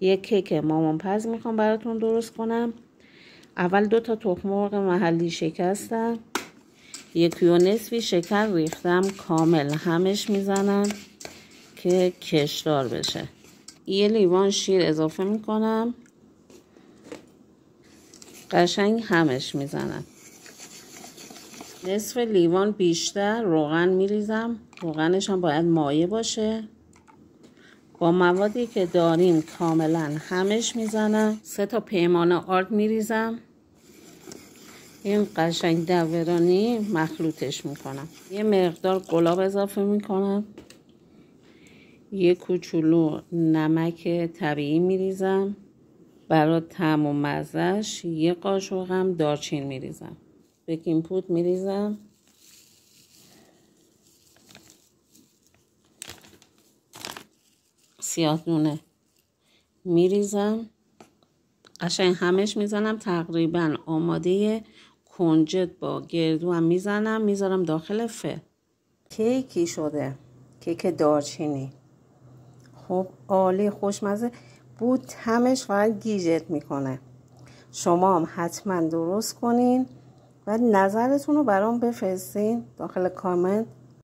یک کیک مامانپز میخوام براتون درست کنم. اول 2 تا تخم مرغ محلی شکستم، 1.5 شکر ریختم کامل همش میزنم که کشدار بشه. 1 لیوان شیر اضافه میکنم، قشنگ همش میزنم. نصف لیوان بیشتر روغن میریزم، روغنش هم باید مایع باشه. با موادی که داریم کاملا همش میزنم. 3 تا پیمانه آرد میریزم، این قشنگ دورانی مخلوطش میکنم. یه مقدار گلاب اضافه میکنم، 1 کوچولو نمک طبیعی میریزم برای طعم و مزهش. 1 قاشق هم دارچین میریزم، بیکینگ پودر میریزم، سیاه دونه میریزم، قشنگ همش میزنم. تقریبا آماده کنجد با گردو هم میزنم، میذارم داخل فر. کیکی شده، کیک دارچینی. خب عالی خوشمزه بود، همش فقط گیجت میکنه. شما هم حتما درست کنین و نظرتون رو برام بفرستین داخل کامنت.